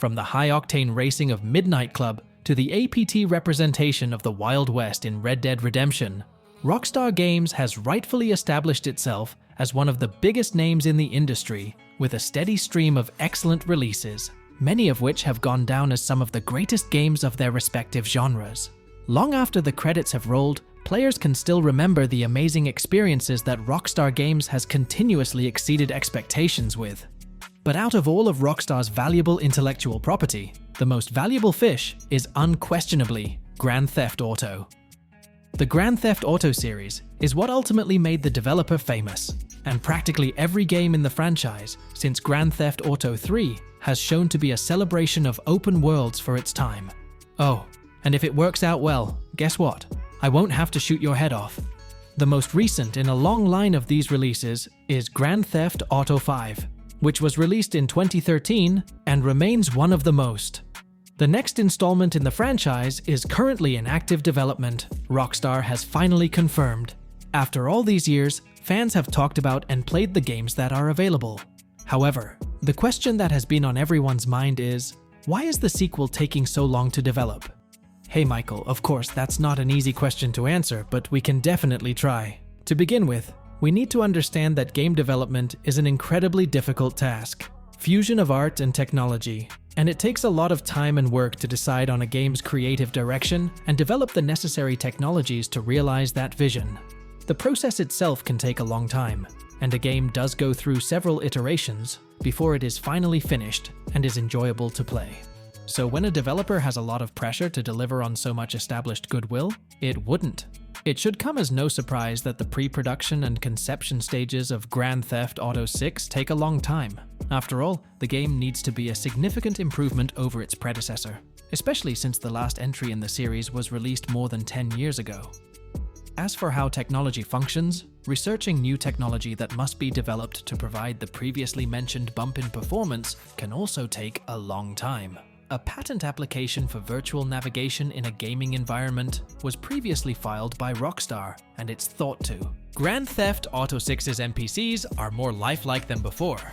From the high-octane racing of Midnight Club to the APT representation of the Wild West in Red Dead Redemption, Rockstar Games has rightfully established itself as one of the biggest names in the industry, with a steady stream of excellent releases, many of which have gone down as some of the greatest games of their respective genres. Long after the credits have rolled, players can still remember the amazing experiences that Rockstar Games has continuously exceeded expectations with. But out of all of Rockstar's valuable intellectual property, the most valuable fish is unquestionably Grand Theft Auto. The Grand Theft Auto series is what ultimately made the developer famous, and practically every game in the franchise since Grand Theft Auto 3 has shown to be a celebration of open worlds for its time. Oh, and if it works out well, guess what? I won't have to shoot your head off. The most recent in a long line of these releases is Grand Theft Auto 5, which was released in 2013 and remains one of the most. The next installment in the franchise is currently in active development, Rockstar has finally confirmed. After all these years, fans have talked about and played the games that are available. However, the question that has been on everyone's mind is, why is the sequel taking so long to develop? Hey Michael, of course that's not an easy question to answer, but we can definitely try. To begin with, we need to understand that game development is an incredibly difficult task. Fusion of art and technology, and it takes a lot of time and work to decide on a game's creative direction and develop the necessary technologies to realize that vision. The process itself can take a long time, and a game does go through several iterations before it is finally finished and is enjoyable to play. So when a developer has a lot of pressure to deliver on so much established goodwill, it wouldn't. It should come as no surprise that the pre-production and conception stages of Grand Theft Auto 6 take a long time. After all, the game needs to be a significant improvement over its predecessor, especially since the last entry in the series was released more than 10 years ago. As for how technology functions, researching new technology that must be developed to provide the previously mentioned bump in performance can also take a long time. A patent application for virtual navigation in a gaming environment was previously filed by Rockstar, and it's thought to. Grand Theft Auto 6's NPCs are more lifelike than before.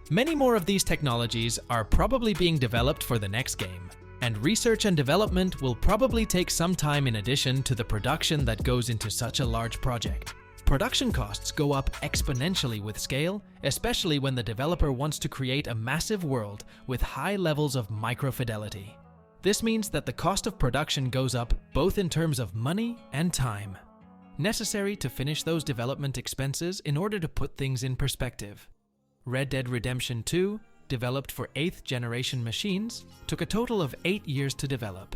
Many more of these technologies are probably being developed for the next game, and research and development will probably take some time in addition to the production that goes into such a large project. Production costs go up exponentially with scale, especially when the developer wants to create a massive world with high levels of micro-fidelity. This means that the cost of production goes up both in terms of money and time, necessary to finish those development expenses in order to put things in perspective. Red Dead Redemption 2, developed for 8th generation machines, took a total of 8 years to develop.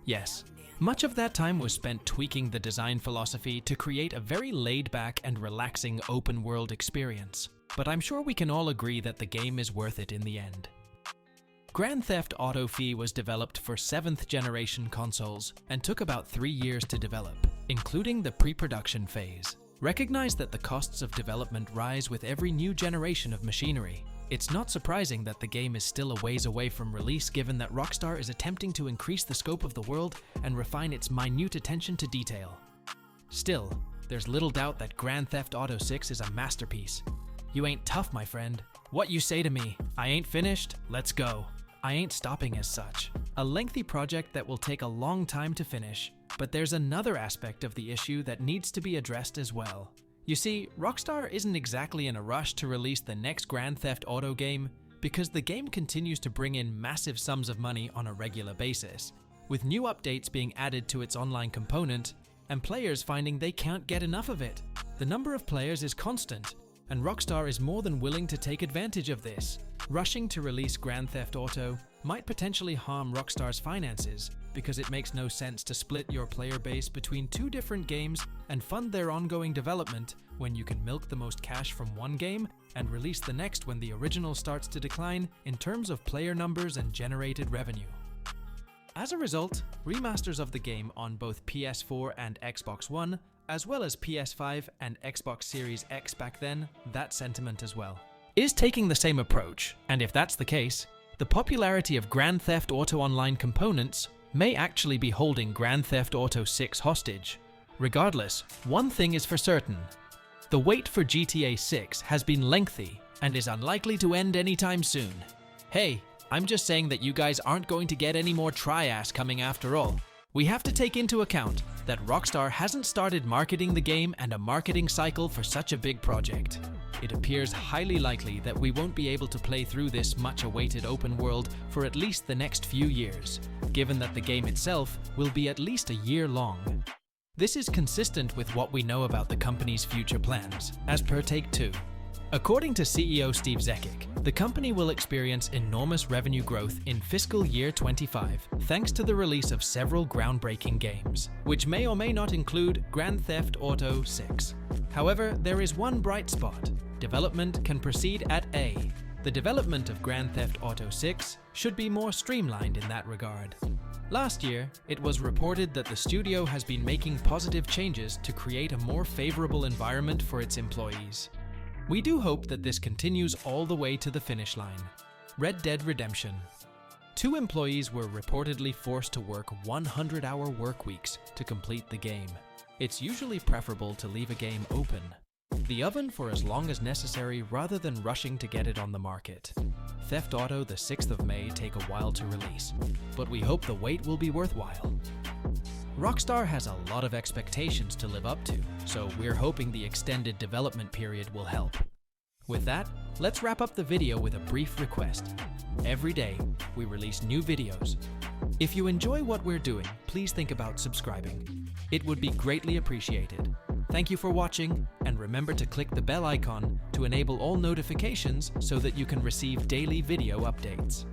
Yes, much of that time was spent tweaking the design philosophy to create a very laid-back and relaxing open-world experience, but I'm sure we can all agree that the game is worth it in the end. Grand Theft Auto V was developed for 7th generation consoles and took about 3 years to develop, including the pre-production phase. Recognize that the costs of development rise with every new generation of machinery. It's not surprising that the game is still a ways away from release, given that Rockstar is attempting to increase the scope of the world and refine its minute attention to detail. Still, there's little doubt that Grand Theft Auto 6 is a masterpiece. You ain't tough, my friend. What you say to me, I ain't finished, let's go. I ain't stopping as such. A lengthy project that will take a long time to finish, but there's another aspect of the issue that needs to be addressed as well. You see, Rockstar isn't exactly in a rush to release the next Grand Theft Auto game because the game continues to bring in massive sums of money on a regular basis, with new updates being added to its online component and players finding they can't get enough of it. The number of players is constant, and Rockstar is more than willing to take advantage of this. Rushing to release Grand Theft Auto might potentially harm Rockstar's finances, because it makes no sense to split your player base between two different games and fund their ongoing development when you can milk the most cash from one game and release the next when the original starts to decline in terms of player numbers and generated revenue. As a result, remasters of the game on both PS4 and Xbox One, as well as PS5 and Xbox Series X back then, that sentiment as well, is taking the same approach, and if that's the case, the popularity of Grand Theft Auto Online components may actually be holding Grand Theft Auto 6 hostage. Regardless, one thing is for certain. The wait for GTA 6 has been lengthy and is unlikely to end anytime soon. Hey, I'm just saying that you guys aren't going to get any more Triass coming after all. We have to take into account that Rockstar hasn't started marketing the game and a marketing cycle for such a big project. It appears highly likely that we won't be able to play through this much-awaited open world for at least the next few years, given that the game itself will be at least a year long. This is consistent with what we know about the company's future plans, as per Take-Two. According to CEO Steve Zekic, the company will experience enormous revenue growth in fiscal year 25 thanks to the release of several groundbreaking games, which may or may not include Grand Theft Auto 6. However, there is one bright spot. Development can proceed at A. The development of Grand Theft Auto 6 should be more streamlined in that regard. Last year, it was reported that the studio has been making positive changes to create a more favorable environment for its employees. We do hope that this continues all the way to the finish line. Red Dead Redemption. 2 employees were reportedly forced to work 100-hour work weeks to complete the game. It's usually preferable to leave a game open the oven for as long as necessary rather than rushing to get it on the market. Theft Auto the 6th of May take a while to release, but we hope the wait will be worthwhile. Rockstar has a lot of expectations to live up to, so we're hoping the extended development period will help. With that, let's wrap up the video with a brief request. Every day, we release new videos. If you enjoy what we're doing, please think about subscribing. It would be greatly appreciated. Thank you for watching, and remember to click the bell icon to enable all notifications so that you can receive daily video updates.